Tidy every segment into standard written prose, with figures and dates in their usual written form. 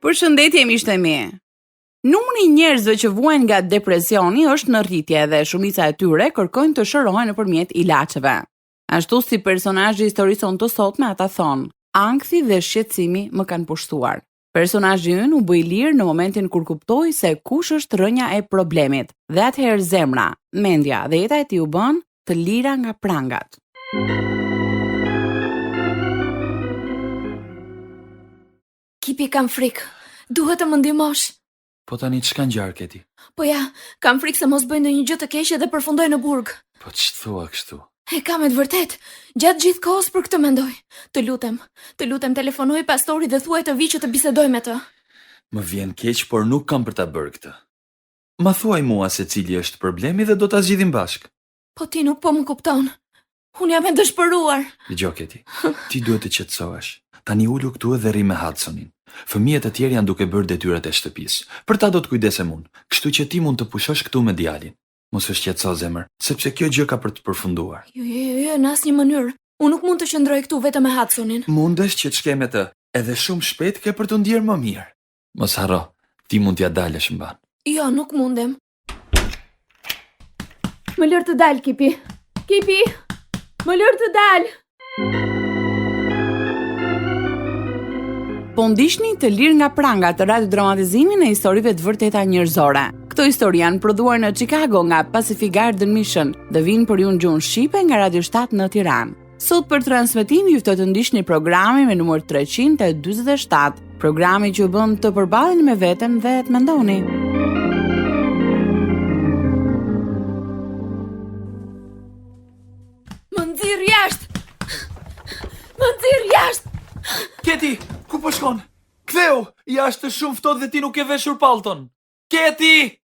Përshëndetje miqtë e mi. Numri i njerëzve që vuajnë nga depresioni është në rritje dhe shumica e tyre kërkojnë të shërohen nëpërmjet ilaçeve. Ashtu si personazhi i historisë tonë të sotme, ata thonë: ankthi dhe shqetësimi më kanë pushtuar. Personazhi ynë u bë i lirë në momentin kur kuptoi se kush është rrënja e problemit, dhe atëherë zemra, mendja dhe jeta e tij u bën të lira nga prangat. Kipi, kam frikë. Duhet të më ndihmosh. Po tani ç'ka ngjarë Keti? Po ja, kam frikë se mos bëj ndonjë gjë të keqe dhe përfundoj në burg. Po ç'thua kështu? E kam me të vërtet. Gjatë gjithë kohës për këtë mendoj. Të lutem telefonoj pastorit dhe thuaj të vi që të bisedoj me të. Më vjen keq, por nuk kam për ta bërë këtë. Ma thuaj mua se cili është problemi dhe do ta zgjidhim bashk. Po ti nuk po më kupton. Unë jam e dëshpëruar. Dgjoj Keti, ti duhet të qetësohesh. Tani ulu këtu edhe rri me Hudsonin. Fëmijët e tjerë janë duke bërë detyrat e shtëpisë. Për ta do të kujdesem unë, kështu që ti mund të pushosh këtu me djalin. Mos u shqetëso zemër, sepse kjo gjë ka për të përfunduar. Jo, në asnjë mënyrë. Unë nuk mund të qëndroj këtu vetëm me Hudsonin. Mundesh që të shke me të, edhe shumë shpejt ke për të ndjerë më mirë. Mos harro, ti mund t'ja dalësh mban. Jo, nuk mundem. Më lër të dal, Kipi. Kipi, më lër të dal. Po ndihni të lirë nga prangat të radiodramatizimin e historive të vërteta njerëzore. Këto histori janë prodhuar në Chicago nga Pacific Garden Mission dhe vinë për ju në gjuhën shqipe nga Radio 7 në Tiranë. Sot për transmetim ju ftoj të ndiqni programin me numër 347, programi që ju bën të përballeni me veten dhe të mendoni. Më nxirr jashtë. Më nxirr jashtë. Keti, ku po shkon? Ktheu, jashtë shumë ftohtë dhe ti nuk e veshur pallton. Keti!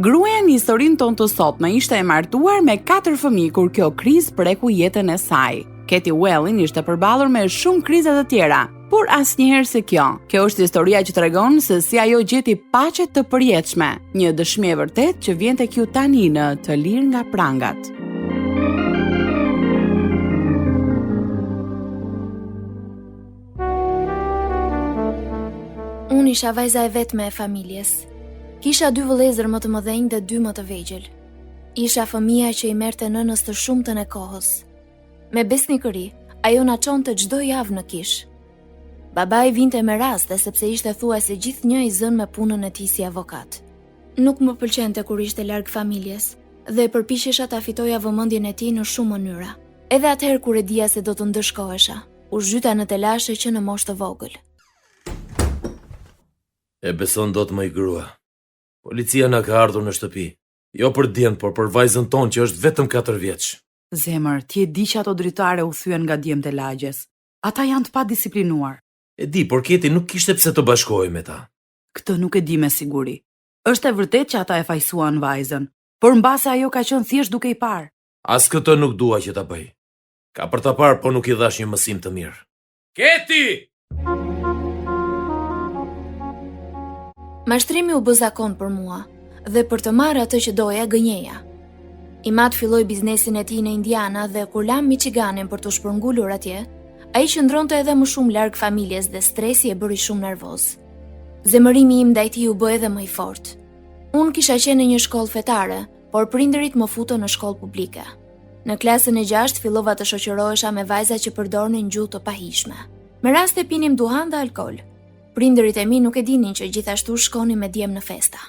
Gruaja në historinë tonë të sotme ishte e martuar me 4 fëmijë kur kjo krizë preku jetën e saj. Katie Wellin ishte përballur me shumë kriza të tjera, por asnjëherë se kjo. Kjo është historia që tregon se si ajo gjeti paqe të përjetshme, një dëshmi e vërtetë që vjen tek ju tani në Të lirë nga prangat. Unë isha vajza e vetme e familjes. Kisha 2 vëllezër më të mëdhenj dhe 2 më të vegjël. Isha fëmia që i merrte nënës të shumtën e kohës. Me besnikëri, ajo na çonte çdo javë në kish. Babai vinte me raste sepse ishte thuajse gjithnjë i zënë me punën e tij si avokat. Nuk më pëlqente kur ishte larg familjes dhe përpiqesha ta fitoja vëmendjen e tij në shumë mënyra. Edhe atëherë kur e dija se do të ndëshkohesha, u zhyta në telashe që në moshë të vogël. E beson dot më i grua. Policia na ka ardhur në shtëpi. Jo për djem, por për vajzën tonë që është vetëm 4 vjeç. Zemër, ti e di që ato dritare u thyen nga djemt e lagjes. Ata janë të padisiplinuar. E di, por Keti nuk kishte pse të bashkohej me ta. Këtë nuk e di me siguri. Është e vërtet që ata e fajsuan vajzën, por mbase ajo ka qenë thjesht duke i parë. As këtë nuk dua që ta bëj. Ka për ta parë, por nuk i dhash një mësim të mirë. Keti! Mashtrimi u bë zakon për mua, dhe për të marrë atë që doja gënjeja. Imat filloi biznesin e tij në Indiana dhe kur lam Michiganin për të shpërngulur atje, ai qëndronte edhe më shumë larg familjes dhe stresi e bëri shumë nervoz. Zemërimi im ndaj tij u bë edhe më i fortë. Unë kisha qenë në një shkollë fetare, por prindërit më futën në shkollë publike. Në klasën e 6 fillova të shoqërohesha me vajza që përdornin gjuhë të pahishme. Me raste pinim duhan dhe alkool. Prindërit e mi nuk e dinin që gjithashtu shkonin me djem në festa.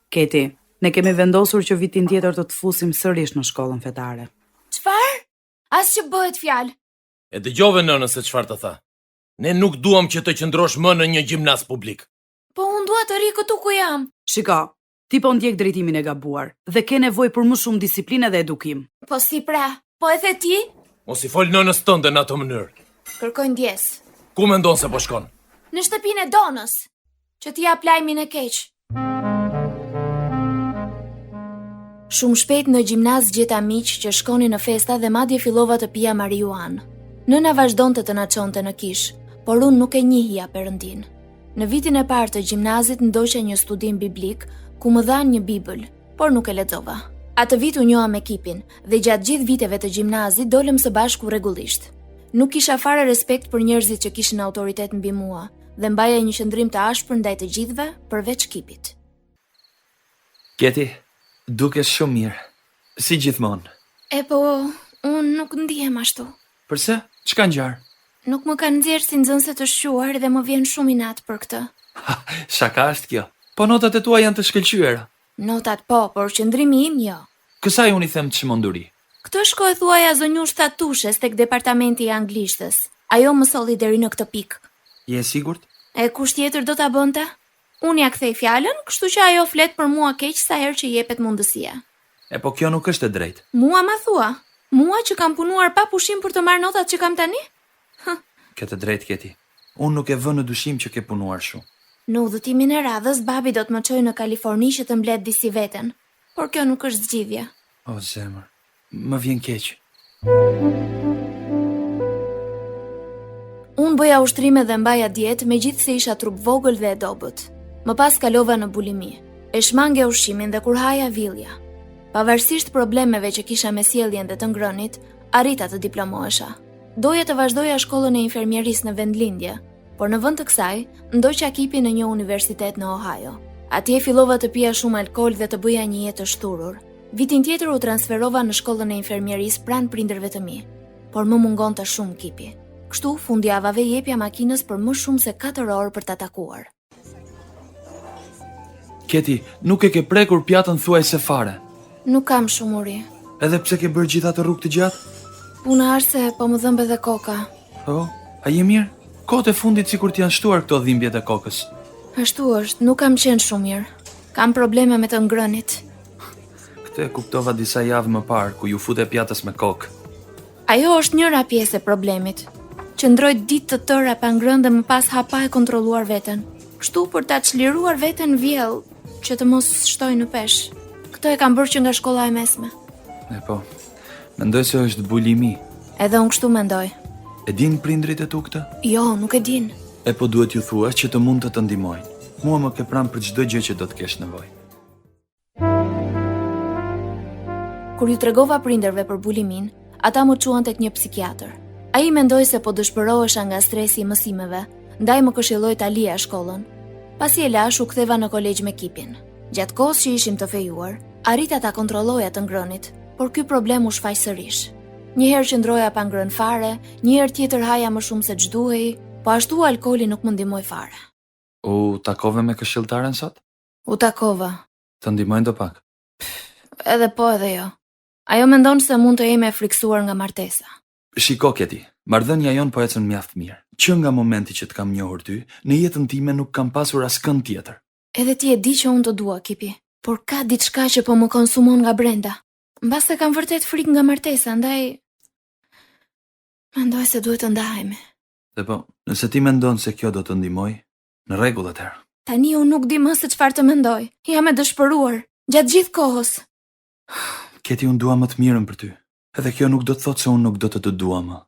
Keti, ne kemi vendosur që vitin tjetër të fusim sërish në shkollën fetare. Çfarë? As që bëhet fjalë. E dëgjove nënën se çfarë të tha. Ne nuk duam që të qëndrosh më në një gjimnaz publik. Po unë dua të ri këtu ku jam. Shiko, ti po ndjek drejtimin e gabuar dhe ke nevojë për më shumë disiplinë dhe edukim. Po si pra? Po edhe ti? Mos i fol nënës tënde në atë mënyrë. Kërkoj ndjes. Ku mendon se po shkon? Në shtëpinë e Donës, që t'i jap lajmin e keq. Shumë shpejt në gjimnaz gjeta miq që shkonin në festa dhe madje fillova të pija marijuan. Nëna vazhdonte të na çonte në kish, por unë nuk e njihja Perëndin. Në vitin e parë të gjimnazit ndoqja një studim biblik ku më dhanë një Bibël, por nuk e lexova. Atë vit u njoha me Kipin dhe gjatë gjithë viteve të gjimnazit dolëm së bashku rregullisht. Nuk kisha fare respekt për njerëzit që kishin autoritet mbi mua dhe mbaja një qëndrim të ashpër ndaj të gjithëve përveç Kipit. Keti, dukesh shumë mirë. Si gjithmonë. E po, unë nuk ndihem ashtu. Përse? Ç'ka ngjarë? Nuk më kanë nxjerrë si nxënëse të shquar dhe më vjen shumë inat për këtë. Shaka është kjo. Po notat e tua janë të shkëlqyera. Notat po, por qëndrimi im jo. Kësaj unë i them të çmenduri. Këtë shkoj thuaja zonjush Tatushes tek departamenti i anglishtës. Ajo më solli deri në këtë pikë. Je sigurt? E kush tjetër do ta bënte? Unë ja kthej fjalën, kështu që ajo flet për mua keq sa herë që jepet mundësia. E po kjo nuk është e drejtë. Mua ma thua? Mua që kam punuar pa pushim për të marrë notat që kam tani? Ke të drejtë, Keti. Unë nuk e vë në dyshim që ke punuar shumë. Në udhëtimin e radhës, babi do të më çojë në Kaliforni që të mbledh disi veten. Por kjo nuk është zgjidhje. O, zemër, më vjen keq. Unë bëja ushtrime dhe mbaja dietë megjithse isha trup vogël dhe e dobët. Më pas kalova në bulimi. E shmangja ushqimin dhe kur haja villja. Pavarësisht problemeve që kisha me sjelljen dhe të ngrënit, arrita të diplomohesha. Doja të vazhdoja shkollën e infermierisë në vendlindje, por në vend të kësaj, ndoqa Kipi në një universitet në Ohio. Atje fillova të pija shumë alkool dhe të bëja një jetë të shturur. Vitin tjetër u transferova në shkollën e infermierisë pranë prindërve të mi, por më mungonte shumë Kipi. Kështu fundjavave jepja makinës për më shumë se 4 orë për ta takuar. Keti, nuk e ke prekur pjatën thuajse fare. Nuk kam shumë uri. Edhe pse ke bërë gjitha të rrugë të gjatë? Puna është se po më dhëmbe dhe koka. Po, a je mirë? Kohët e fundit sikur t'janë shtuar këto dhimbjet e kokës. Ashtu është, nuk kam qenë shumë mirë. Kam probleme me të ngrënit. Këtë e kuptova disa javë më parë, ku ju fute pjatës me kokë. Ajo është njëra pjesë e problemit. Qëndroj ditë të tëra pa ngrënë dhe më pas hapa e kontrolluar veten. Kështu për ta çliruar veten vjell, që të mos shtoj në pesh. Këtë e kam bërë që nga shkolla e mesme. E po, mendoj se është bulimi. Edhe unë kështu mendoj. E din prindrit e tu këtë? Jo, nuk e din. E po duhet ju thua që të mund të ndihmojnë. Mua më ke pranë për çdo gjë që do të kesh nevojë. Kur ju tregova prindërve për bulimin, ata më çuan tek një psikiatër. Ai mendoi se po dëshpërohesha nga stresi i mësimeve, ndaj më këshilloi ta lija shkollën. Pasi e lash, u ktheva në kolegj me Kipin. Gjatë kohës që ishim të fejuar, arrita ta kontrolloja të ngrënit, por ky problem u shfaq sërish. Një herë qëndroja pa ngrënë fare, një herë tjetër haja më shumë se ç'duhej, po ashtu alkooli nuk më ndihmoi fare. U takove me këshilltaren sot? U takova. Të ndihmojnë do pak. Edhe po edhe jo. Ajo mendon se mund të jemi e friksuar nga martesa. Shiko, Keti, marrëdhënia jon po ecën mjaft mirë. Që nga momenti që të kam njohur ty, në jetën time nuk kam pasur askënd tjetër. Edhe ti e di që unë të dua, Kipi, por ka diçka që po më konsumon nga brenda. Mbas se kam vërtet frikë nga martesa, ndaj mendoj se duhet të ndahemi. Dhe po, nëse ti mendon se kjo do të ndihmoj, në rregull atëherë. Tani unë nuk di më se çfarë të mendoj. Jam e dëshpëruar gjatë gjithë kohës. Keti, unë dua më të mirën për ty. Edhe kjo nuk do të thotë se unë nuk do të dua më.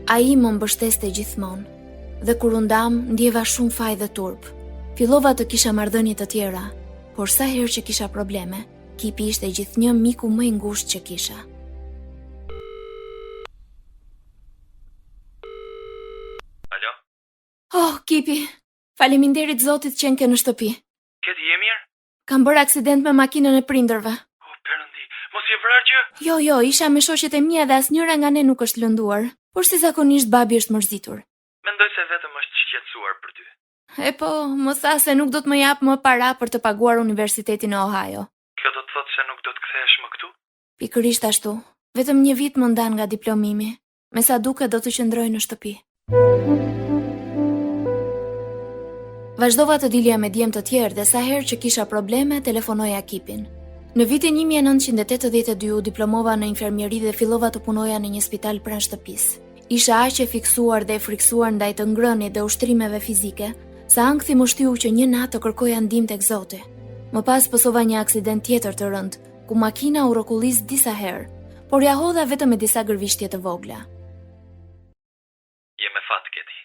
Ai më mbështeste gjithmonë, dhe kur u ndam, ndjeva shumë faj dhe turp. Fillova të kisha marrëdhënie të tjera, por sa herë që kisha probleme, Kipi ishte gjithnjë miku më i ngushtë që kisha. Alo? Oh, Kipi, faleminderit Zotit që nke në shtëpi. Keti, je mirë? Kam bërë aksident me makinën e prindërve. O, Perëndi, mos je vrarë gjë? Jo, isha me shoqet e mia dhe asnjëra nga ne nuk është lënduar, por si zakonisht babi është mërzitur. Mendoj se vetëm është shqetësuar për ty. E po, më tha se nuk do të më jap më para për të paguar universitetin në Ohio. Kjo do të thotë se nuk do të kthehesh më këtu? Pikërisht ashtu. Vetëm një vit më ndan nga diplomimi. Me sa duket do të qëndroj në shtëpi. Vazhdova të dilja me djemë të tjerë dhe sa herë që kisha probleme, telefonoja Kipin. Në vitin 1982 u diplomova në infermieri dhe fillova të punoja në një spital pranë shtëpisë. Isha aq e fiksuar dhe e friksuar ndaj të ngrënit dhe ushtrimeve fizike, sa ankthi më shtyu që një natë të kërkoja ndihmë tek Zoti. Më pas pësova një aksident tjetër të rënd, ku makina u rrokullis disa herë, por ja hodha vetëm me disa gërvishtje të vogla. Je me fat, Keti.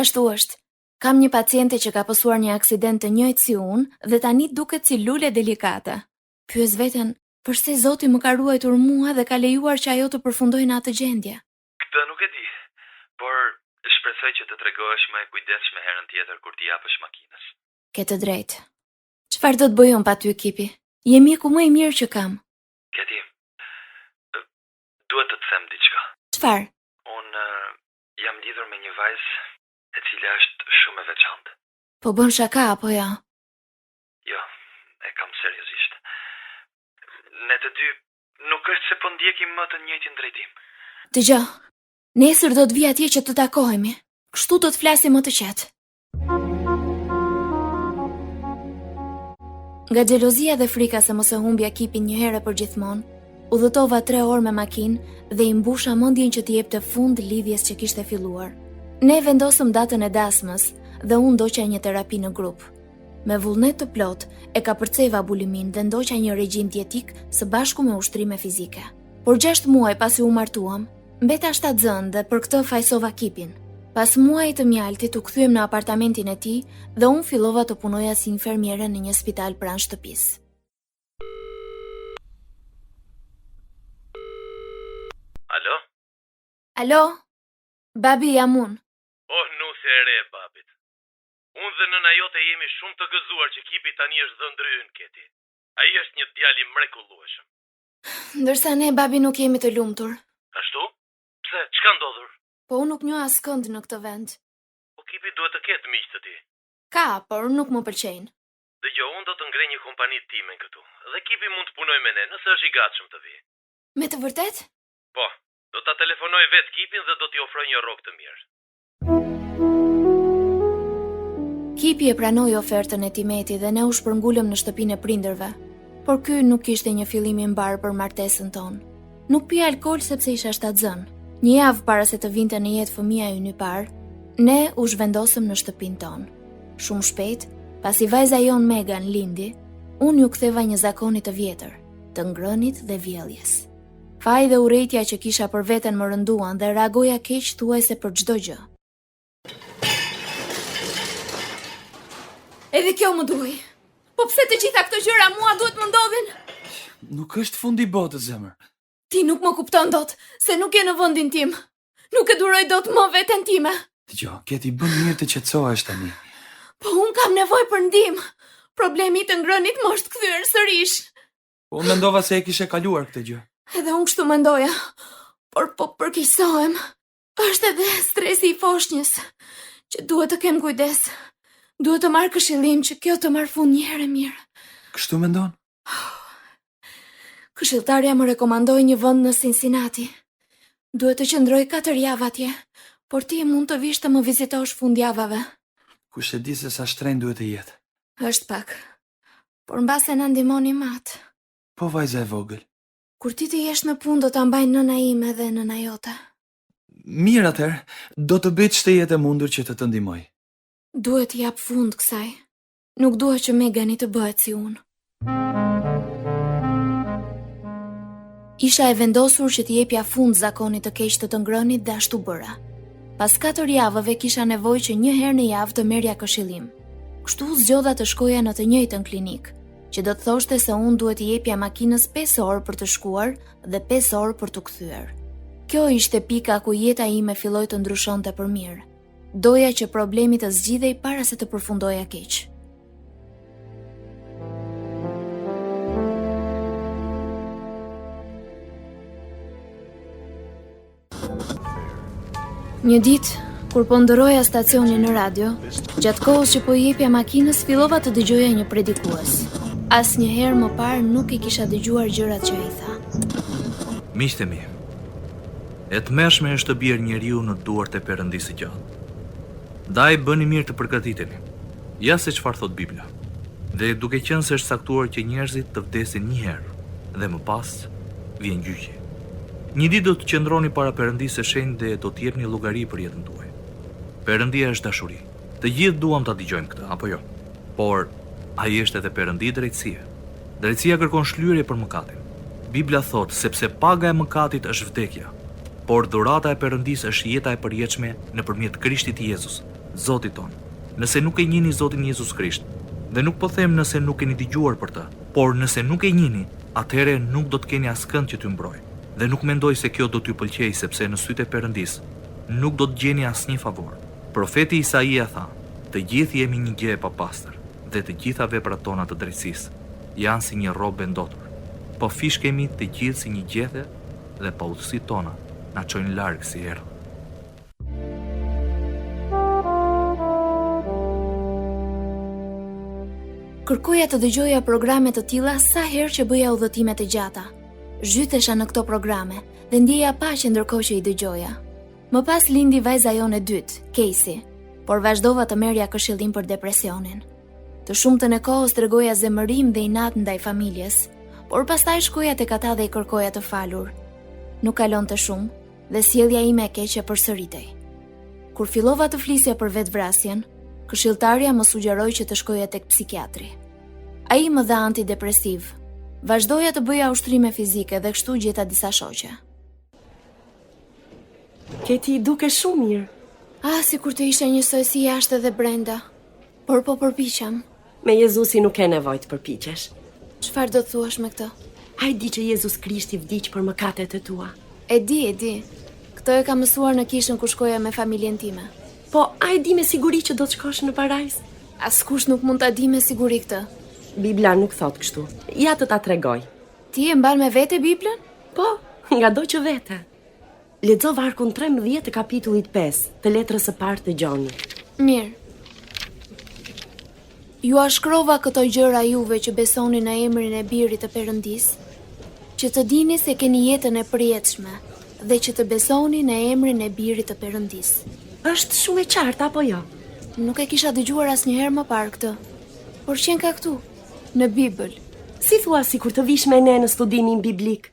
Ashtu është. Kam një paciente që ka pasur një aksident të njëjtë si unë dhe tani duket si lule delikate. Pyes veten, përse Zoti më ka ruajtur mua dhe ka lejuar që ajo të përfundojë në atë gjendje? Këtë nuk e di, por shpresoj që të tregohesh më e kujdesshme herën tjetër kur t'i japësh makinës. Ke të drejtë. Çfarë do të bëj unë pa ty, Kipi? Je mjeku më i mirë që kam. Keti, duhet të të them diçka. Çfarë? Unë jam lidhur me një vajzë e cila është shumë e veçantë. Po bën shaka apo ja? Jo, e kam seriozisht. Ne të dy nuk është se po ndjekim më të njëjtin drejtim. Dëgjoj, nesër do të vi atje që të takohemi. Kështu do të flasim më të qetë. Nga xhelozia dhe frika se mos e humbja Kipin një herë për gjithmonë, udhëtova 3 orë me makinë dhe i mbusha mendjen që t'i jepte fund lidhjes që kishte filluar. Ne vendosëm datën e dasmës dhe unë ndoqa një terapi në grup. Me vullnet të plot, e kapërceva bulimin dhe ndoqa një regjim dietik së bashku me ushtrime fizike. Por 6 muaj pasi u martuam, mbeta shtatzën dhe për këtë fajsova Kipin. Pas muajit të mjaltit u kthyem në apartamentin e tij dhe unë fillova të punoja si infermiere në një spital pranë shtëpisë. Alo? Alo? Babi, jam unë. Oh, nuse e re e babit. Unë dhe nëna jote jemi shumë të gëzuar që Kipi tani është dhënë ynë, Keti. Ai është një djalë i mrekullueshëm. Ndërsa ne, babi, nuk jemi të lumtur. Ashtu? Pse? Çka ndodhur? Po unë nuk njoh askënd në këtë vend. Po Kipi duhet të ketë miq të tij. Ka, por nuk më pëlqejnë. Dëgjoj, unë do të ngrej një kompani time këtu. Dhe Kipi mund të punojë me ne nëse është i gatshëm të vijë. Me të vërtet? Po, do ta telefonoj vetë Kipin dhe do t'i ofroj një rrogë të mirë. Kipi e pranoi ofertën e Timeti dhe ne u shpërngulëm në shtëpinë e prindërve. Por ky nuk kishte një fillim i mbar për martesën tonë. Nuk pi alkool sepse isha shtatzën. Një javë para se të vinte në jetë fëmia ynë i parë, ne u zhvendosëm në shtëpinë tonë. Shumë shpejt, pasi vajza jon Megan lindi, unë ju ktheva një zakoni të vjetër, të ngrënit dhe vjelljes. Faji dhe urrejtja që kisha për veten më rënduan dhe reagoja keq thuajse për çdo gjë. Edhe kjo më duhej. Po pse të gjitha këto gjëra mua duhet më ndodhin? Nuk është fundi botës, zemër. Ti nuk më kupton dot, se nuk je në vendin tim. Nuk e duroj dot më veten time. Dgjoj, Keti, bën mirë të qetësohesh tani. Po un kam nevojë për ndihmë. Problemi i të ngrënit më është kthyer sërish. Po unë mendova se e kishe kaluar këtë gjë. Edhe unë kështu mendoja. Por po përkeqësohem. Është edhe stresi i foshnjës, që duhet të kem kujdes. Duhet të marr këshillim që kjo të marr fund një herë mirë. Kështu mendon? Këshilltarja më rekomandoi një vend në Cincinnati. Duhet të qëndroj 4 javë atje, por ti mund të vish të më vizitosh fundjavave. Kush e di se sa shtrenjtë duhet të jetë. Është pak, por mbase na ndihmoni mat. Po vajza e vogël. Kur ti të jesh në punë do ta mbajnë nëna ime dhe nëna jote. Mirë atëherë, do të bëj ç'të jetë e mundur që të ndihmoj. Duhet të jap fund kësaj. Nuk duhet që Megani të bëhet si unë. Isha e vendosur që t'i jepja fund zakonit të keq të ngrënit dhe ashtu bëra. Pas 4 javëve kisha nevojë që një herë në javë të merrja këshillim. Kështu zgjodha të shkoja në të njëjtën klinik, që do të thoshte se unë duhet t'i jepja makinës 5 orë për të shkuar dhe 5 orë për të kthyer. Kjo ishte pika ku jeta ime filloi të ndryshonte për mirë. Doja që problemi të zgjidhej para se të përfundoja keq. Një ditë, kur po ndëroja stacionin në radio, gjatë kohës që po i jepja makinës, fillova të dëgjoja një predikues. Asnjëherë më parë nuk e kisha dëgjuar gjërat që ai tha. Miqtë mi, e tmerrshme është të bjerë njeriu në duart e Perëndisë së gjatë. Ndaj bëni mirë të përgatiteni, ja se çfarë thot Bibla. Dhe duke qenë se është saktuar që njerëzit të vdesin një herë dhe më pas vjen gjyqi. Një ditë do të qëndroni para Perëndisë së shenjtë dhe do të jepni llogari për jetën tuaj. Perëndia është dashuri. Të gjithë duam ta dëgjojmë këtë, apo jo? Por ai është edhe Perëndi drejtësie. Drejtësia kërkon shlyerje për mëkatin. Bibla thot sepse paga e mëkatit është vdekja, por dhurata e Perëndisë është jeta e përjetshme nëpërmjet Krishtit Jezus, Zotit ton. nëse nuk e njihni Zotin Jezus Krisht. Dhe nuk po them nëse nuk keni dëgjuar për të, por nëse nuk e njihni, atëherë nuk do të keni askënd që t'ju mbrojë. Dhe nuk mendoj se kjo do t'ju pëlqejë sepse në sytë e Perëndis nuk do të gjeni asnjë favor. Profeti Isaia tha: "Të gjithë jemi një gjë e papastër, dhe të gjitha veprat tona të drejtësisë janë si një rrobë bendotur. Po fishkemi të gjithë si një gjethe dhe pa udhësitë tona na çojnë larg si errë." Kërkoja të dëgjoja programe të tilla sa herë që bëja udhëtime të gjata. Zhytesha në këto programe dhe ndjeja paqe ndërkohë që i dëgjoja. Më pas lindi vajza jone e dytë, Casey, por vazhdova të merrja këshillim për depresionin. Të shumtën e kohës tregoja zemërim dhe inat ndaj familjes, por pastaj shkoja tek ata dhe i kërkoja të falur. Nuk kalonte shumë dhe sjellja ime e keqe përsëritej. Kur fillova të flisja për vetvrasjen, këshilltarja më sugjeroi që të shkoja tek psikiatri. Ai më dha antidepresiv. Vazhdoja të bëja ushtrime fizike dhe kështu gjeta disa shoqe. Keti duke shumë mirë. Sikur të isha njësoj si jashtë dhe brenda. Por po përpiqem. Me Jezusi nuk e nevojë të përpiqesh. Çfarë do të thuash me këtë? Ai di që Jezus Krishti vdiq për mëkatet e tua. E di. Këtë e kam mësuar në kishën ku shkoja me familjen time. Po, ai di me siguri që do të shkosh në parajs? Askush nuk mund ta di me siguri këtë. Bibla nuk thot kështu. Ja të ta tregoj. Ti e mban me vete Biblën? Po, nga do që vete. Lexo varkun 13 të kapitullit 5 të letrës së parë të Gjonit. Mirë. Ju a shkrova këto gjëra juve që besoni në emrin e Birit të Perëndis, që të dini se keni jetën e përjetshme dhe që të besoni në emrin e Birit të Perëndis. Është shumë e qartë apo jo? Nuk e kisha dëgjuar asnjëherë më parë këtë. Por qen ka këtu, në Bibël. Si thua sikur të vish me ne në studimin biblik?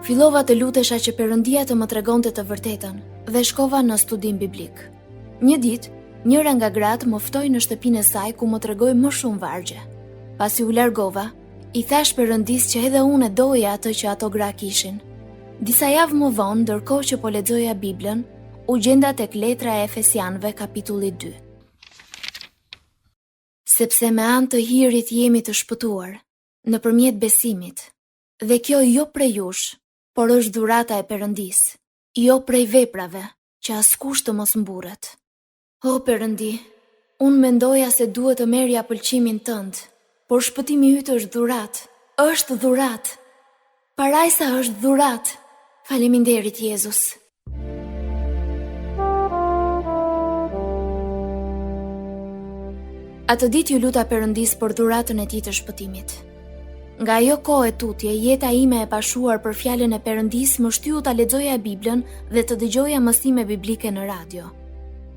Fillova të lutesha që Perëndia të më tregonte të vërtetën dhe shkova në studim biblik. Një ditë, njëra nga gratë më ftoi në shtëpinë e saj ku më tregoi më shumë vargje. Pasi u largova, i thash Perëndis që edhe unë doja atë që ato gra kishin. Disa javë më vonë, ndërkohë që po lexoja Biblën, u gjenda tek letra e Efesianëve kapitulli 2. Sepse me anë të hirit jemi të shpëtuar, nëpërmjet besimit, dhe kjo jo prej jush, por është dhurata e Perëndis, jo prej veprave, që askush të mos mburret. O Perëndi, unë mendoja se duhet të merrja pëlqimin tënd, por shpëtimi yt është dhurat. Parajsa është dhurat. Faleminderit Jezus. Atë ditë ju luta Perëndis për dhuratën e tij të shpëtimit. Nga ajo kohë e tutje, jeta ime e pashuar për fjalën e Perëndis më shtyu ta lexoja Biblën dhe të dëgjoja mësime biblike në radio.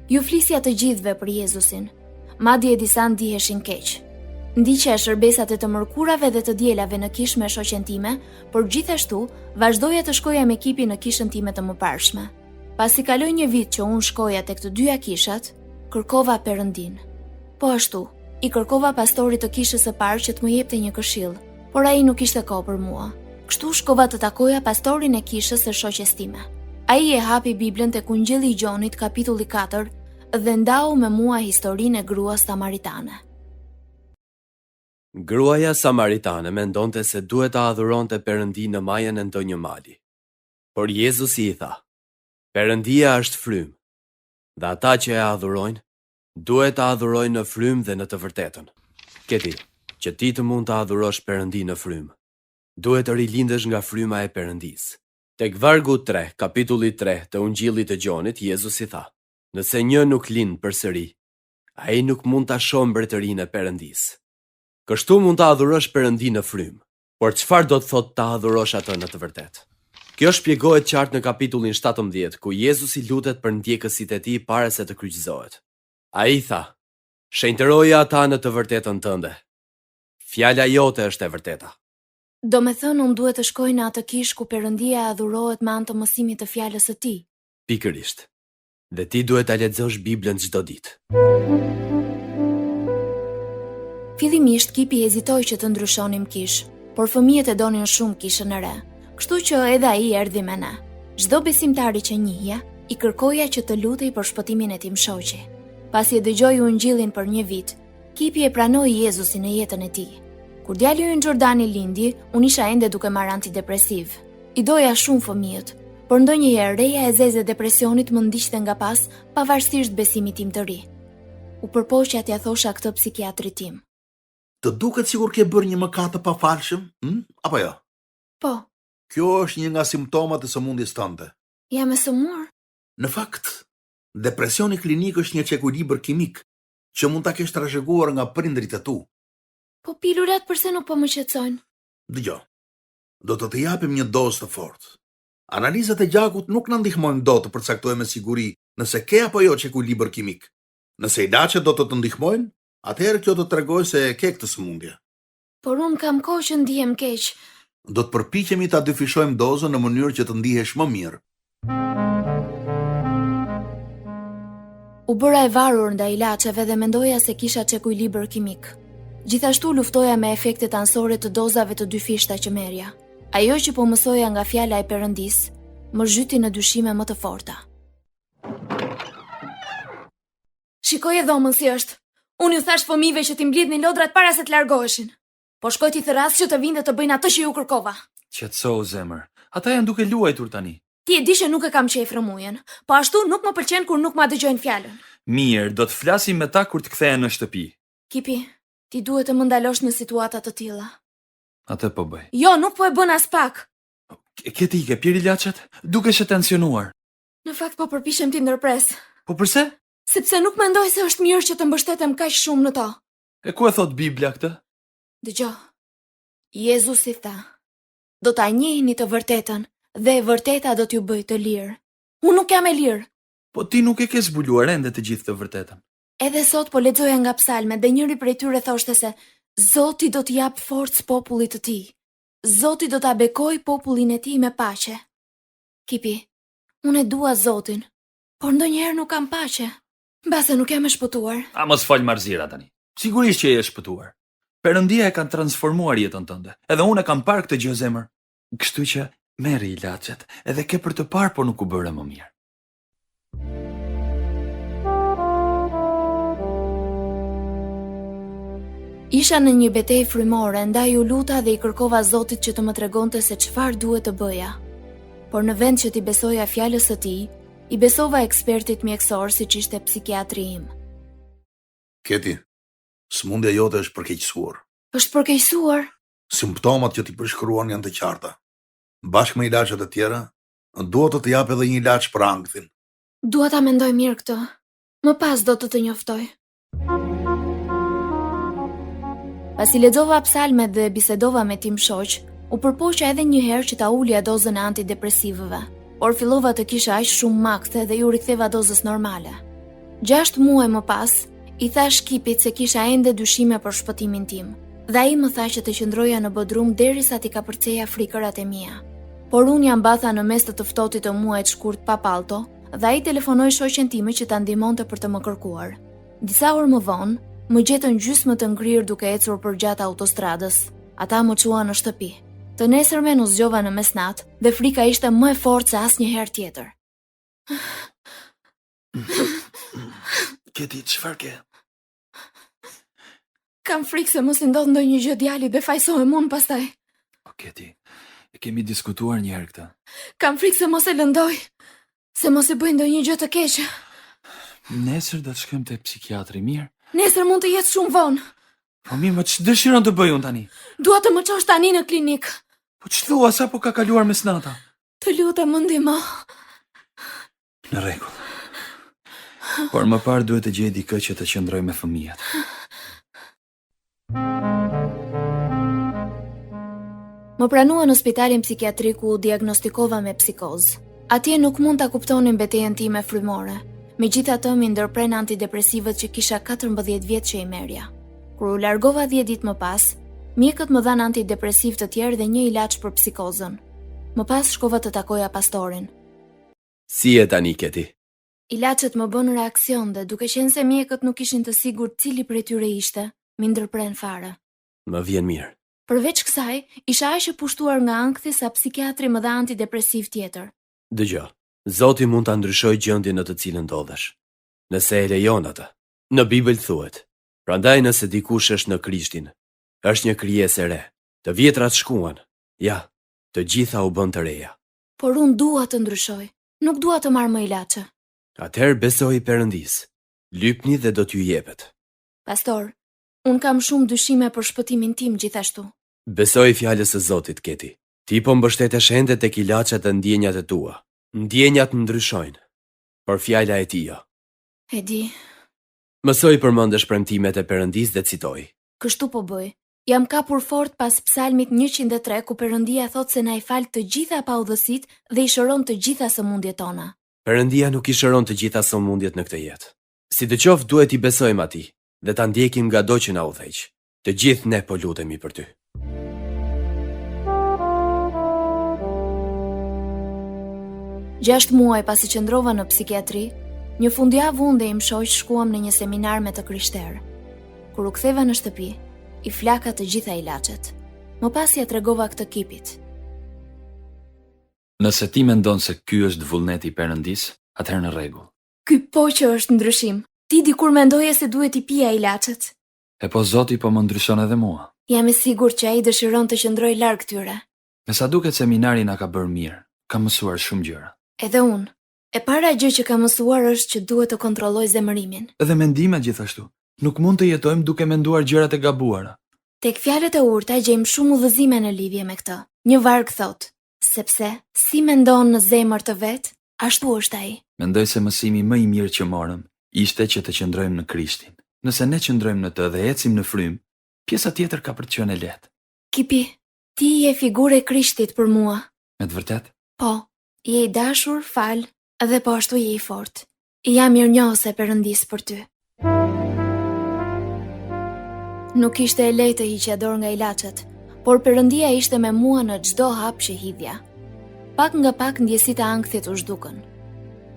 Ju flisja të gjithëve për Jezusin, madje disa ndiheshin keq. Ndiqja shërbesat e të mërkurave dhe të dielave në kishë me shoqen time, por gjithashtu vazhdoja të shkoja me ekipin në kishën time të mëparshme. Pasi kaloi një vit që unë shkoja tek të dyja kishat, kërkova Perëndin. Po ashtu, i kërkova pastorit të kishës së parë që të më jepte një këshill, por ai nuk ishte kohë për mua. Kështu shkova të takoja pastorin e kishës së shoqes time. Ai e hapi Biblën tek Ungjilli i Gjonit kapitulli 4 dhe ndau me mua historinë e gruas samaritane. Gruaja samaritane mendonte se duhet ta adhuronte Perëndin në majën e ndonjë mali. Por Jezusi i tha: Perëndia është frymë, dhe ata që e adhurojnë, duhet ta adhurojnë në frymë dhe në të vërtetën. Këti, që ti të mund të adhurosh Perëndin në frymë, duhet të rilindësh nga fryma e Perëndis. Tek vargu 3, kapitulli 3 të Ungjillit të Gjonit, Jezusi tha: Nëse një nuk lind përsëri, ai nuk mund ta shohë mbretërinë e Perëndis. Kështu mund ta adhurosh Perëndin në frymë, por çfarë do të thotë ta adhurosh atë në të vërtetë? Kjo shpjegohet qartë në kapitullin 17, ku Jezusi lutet për ndjekësit e tij para se të kryqëzohet. Ai tha: Shenjtëroje ata në të vërtetën tënde. Fjala jote është e vërteta. Do me thënë unë duhet të shkoj në atë kishë ku Perëndia adhurohet me anë të mësimit të fjalës së tij. Pikërisht. Dhe ti duhet ta lexosh Biblën çdo ditë. Fillimisht kipi hezitoi që të ndryshonim kishë, por fëmijët e donin shumë kishën e re, kështu që edhe ai erdhi me ne. Çdo besimtari që njihja, I kërkoja që të lutej për shpëtimin e tim shoqi. Pasi e dëgjoi ungjillin për 1 vit, Kipi e pranoi Jezusin në jetën e tij. Kur djali ynë Xhordani lindi, unë isha ende duke marrë antidepresiv. I doja shumë fëmijët, por ndonjëherë reja e zezë e depresionit më ndiqte nga pas, pavarësisht besimit tim të ri. U përpoqja t'ia thosha këtë psikiatrit tim. Të duket sikur ke bërë një mëkat të pafalshëm, apo jo? Po, Kjo është një nga simptomat e sëmundjes tënde. jam e sëmur. Në fakt, depresioni klinik është një çekuilibër kimik që mund ta kesh trashëguar nga prindrit e tu. Po pilurat përse nuk po më qetësojnë? Dgjoj. Do të japim një dozë të fortë. Analizat e gjakut nuk na ndihmojnë dot të përcaktojmë me siguri nëse ke apo jo çekuilibër kimik. Nëse ilaçet do të të ndihmojnë, atëherë kjo do të tregojë se ke këtë sëmundje. Por unë kam kohë që ndihem keq. Do të përpiqemi ta dyfishojmë dozën në mënyrë që të ndihesh më mirë. U bëra e varur ndaj ilaçeve dhe mendoja se kisha çekuilibër kimik. Gjithashtu luftoja me efektet anësore të dozave të dyfishta që merja. Ajo që po mësoja nga fjala e Perëndis, më zhyti në dyshime më të forta. Shikoj e dhomën si është. Unë ju thash fëmijëve që t'i mblidhnin lodrat para se të largoheshin. Po shkoj ti thërras që të vinte të bëjnë atë që ju kërkova. Qetëso zemër. Ata janë duke luajtur tani. Ti e di që nuk e kam qejf rëmujen, po ashtu nuk më pëlqen kur nuk ma dëgjojnë fjalën. Mirë, do të flasim me ta kur të kthehen në shtëpi. Kipi, ti duhet të më ndalosh në situata të tilla. Atë po bëj. Jo, nuk po e bën as pak. Ke ti ke pirë ilaçet? Dukesh e tensionuar. Në fakt po përpiqem ti ndërpres, Po përse? sepse nuk mendoj se është mirë që të mbështetem kaq shumë në to. E ku e thot Bibla këtë? Dëgjoj. Jezusi tha: "Do ta njihni të vërtetën dhe e vërteta do t'ju bëjë të lirë." Unë nuk jam e lirë. Po ti nuk e ke zbuluar ende të gjithë të vërtetën. Edhe sot po lexoja nga psalmet dhe njëri prej tyre thoshte se Zoti do t'i jap forcë popullit të tij. Zoti do ta bekoj popullin e tij me paqe. Kipi, unë e dua Zotin, por ndonjëherë nuk kam paqe. Mbase nuk jam e shpëtuar. A mos fal marzira tani. Sigurisht që je shpëtuar. Perëndia e kanë transformuar jetën tënde. Edhe unë e kam parë këtë gjë zemër. Kështu që merri ilaçet, edhe ke për të parë po nuk u bëre më mirë. Isha në një betejë frymore, ndaj u luta dhe i kërkova Zotit që të më tregonte se çfarë duhet të bëja. Por në vend që t'i besoja fjalës së tij, i besova ekspertit mjekësor siç ishte psikiatri im. Keti, sëmundja jote është përkeqësuar. Është përkeqësuar? Simptomat që ti përshkruan janë të qarta. Bashkë me ilaçet e tjera, duhet të të jap edhe një ilaç për ankthin. Dua ta mendoj mirë këtë. Më pas do të njoftoj. Pasi lexova psalmet dhe bisedova me tim shoq, u përpoqja edhe një herë që ta ulja dozën e antidepresivëve, por fillova të kisha aq shumë makthe dhe ju riktheva dozës normale. 6 muaj më pas, i thash Kipit se kisha ende dyshime për shpëtimin tim, dhe ai më tha që të qëndroja në bodrum derisa t'i kapërceja frikërat e mia. Por unë jam batha në mes të ftohtit të muajit shkurt pa pallto, dhe ai telefonoi shoqen time që ta ndihmonte për të më kërkuar. Disa orë më vonë, më gjetën gjysmë të ngrirë duke ecur përgjatë autostradës. Ata më çuan në shtëpi. Të nesërmen u zgjova në mesnat dhe frika ishte më e fortë se asnjëherë tjetër. Keti, çfarë ke? Kam frikë se mos i ndodh ndonjë gjë djalit dhe fajsohem unë pastaj. O Keti, e kemi diskutuar një herë këtë. Kam frikë se mos e lëndoj, se mos e bëj ndonjë gjë të keqe. Nesër do të shkojmë te psikiatri, mirë? Nesër mund të jetë shumë vonë. Po mirë, më ç'dëshiron të bëj unë tani? Dua të më çosh tani në klinik. Po ç'thua sa po ka kaluar mesnata? Të lutem më ndihmo. Në rregull. Por më parë duhet të gjej dikë që të qëndroj me fëmijët. Më pranua në spitalin psikiatrik ku u diagnostikova me psikozë. Atje nuk mund ta kuptonin betejën time frymore. Megjithatë më ndërpren antidepresivët që kisha 14 vjet që i merja. Kur u largova 10 ditë më pas, mjekët më dhanë antidepresiv të tjerë dhe një ilaç për psikozën. Më pas shkova të takoja pastorin. Si e tani Keti? Ilaçet më bën reaksion dhe duke qenë se mjekët nuk ishin të sigurt cili prej tyre ishte, më ndërpren fare. Më vjen mirë. Përveç kësaj, isha aq e pushtuar nga ankthi sa psikiatri më dha antidepresiv tjetër. Dëgjoj. Zoti mund ta ndryshojë gjendjen në të cilën ndodhesh, nëse e lejon atë. Në Bibël thuhet: "Prandaj nëse dikush është në Krishtin, është një krijesë e re. Të vjetrat shkuan, ja, të gjitha u bën të reja." Por unë dua të ndryshoj, nuk dua të marr më ilaçe. Atëherë besoj Perëndis. Lypni dhe do t'ju jepet. Pastor, unë kam shumë dyshime për shpëtimin tim gjithashtu. Besoj fjalës së Zotit, Keti. Ti po mbështetesh ende tek ilaçet e ndjenjat e tua. Ndjenjat ndryshojnë, por fjala e tij jo. E di, Mësoj përmendesh premtimet e Perëndis dhe citoj. kështu po bëj. Jam kapur fort pas Psalmit 103 ku Perëndia thot se na i fal të gjitha paudhësit dhe i shëron të gjitha sëmundjet tona. Perëndia nuk i shëron të gjitha sëmundjet në këtë jetë. Sidoqoftë duhet i besojmë atij dhe ta ndjekim ngado që na udhëheq. Të gjithë ne po lutemi për ty. Gjashtë muaj pasi qëndrova në psikiatri, një fundjavë unë dhe im shoq shkuam në një seminar me të krishterë. Kur u ktheva në shtëpi, i flaka të gjitha ilaçet. Më pas ja tregova këtë kipit. Nëse ti mendon se ky është vullneti i Perëndis, atëherë në rregull. Ky po që është ndryshim. Ti dikur mendoje se duhet i pija ilaçet. E po Zoti po më ndryshon edhe mua. Jam e sigurt që ai dëshiron të qëndroj larg këtyre. Me sa duket seminari na ka bërë mirë, kam mësuar shumë gjëra. Edhe unë. E para gjë që kam mësuar është që duhet të kontrolloj zemërimin. Edhe mendimet gjithashtu. Nuk mund të jetojmë duke menduar gjërat e gabuara. Tek fjalët e urta gjejmë shumë udhëzime në lidhje me këtë. Një varg thot: sepse si mendon në zemër të vet, ashtu është ai. Mendoj se mësimi më i mirë që morëm ishte që të qëndrojmë në Krishtin. Nëse ne qëndrojmë në të dhe ecim në frym, pjesa tjetër ka për të qenë e lehtë. Kipi, ti je figurë e Krishtit për mua. Me të vërtet? Po, je i dashur, fal, dhe po ashtu je i fort. Jam mirënjohëse Perëndis për ty. Nuk ishte e lehtë të hiqja dorë nga ilaçet, por Perëndia ishte me mua në çdo hap që hidhja. Pak nga pak ndjesitë e ankthit u zhdukën.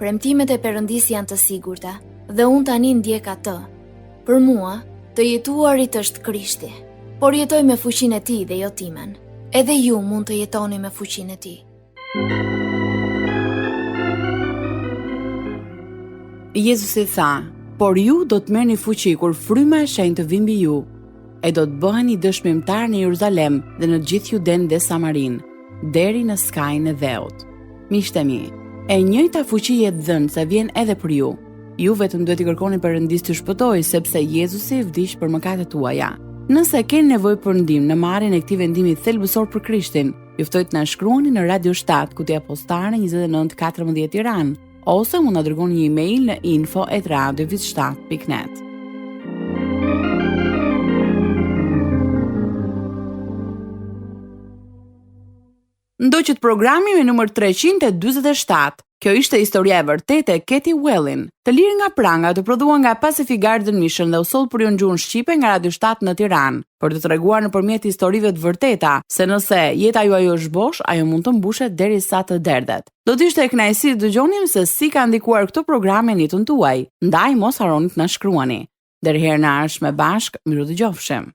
Premtimet e Perëndis janë të sigurta dhe unë tani ndjek atë. Për mua, të jetuarit është Krishti, por jetoj me fuqinë e tij dhe jo timen. Edhe ju mund të jetoni me fuqinë e tij. Jezusi tha: "Por ju do të merrni fuqi kur fryma e shenjtë të vi mbi ju, e do të bëheni dëshmimtar në Jeruzalem dhe në gjithë Juden dhe Samarin, deri në skajin e dheut." Miqtë mi, e njëjta fuqi e dhënë se vjen edhe për ju. Ju vetëm duhet i kërkoni Perëndis të shpëtojë, sepse Jezusi vdiq për mëkatet tuaja. Nëse keni nevojë për ndihmë në marrjen e këtij vendimi thelbësor për Krishtin, ju ftoj të na shkruani në Radio 7, kutia postare 2914 Tiranë, ose mund na dërgoni një email në info@radiovizh7.net. Ndoqët programi me numër 347. Kjo ishte historia e vërtetë e Katie Wellin, të lirë nga pranga, të prodhuar nga Pacific Garden Mission dhe u soll për ju në gjuhën shqipe nga Radio 7 në Tiranë, për të treguar nëpërmjet historive të vërteta se nëse jeta juaj është bosh, ajo mund të mbushet derisa të derdhet. Do të ishte e kënaqësi të dëgjonim se si ka ndikuar këto programe në jetën tuaj. Ndaj mos harroni të na shkruani. Deri herë në ardhshme bashk, miru dëgjofshim.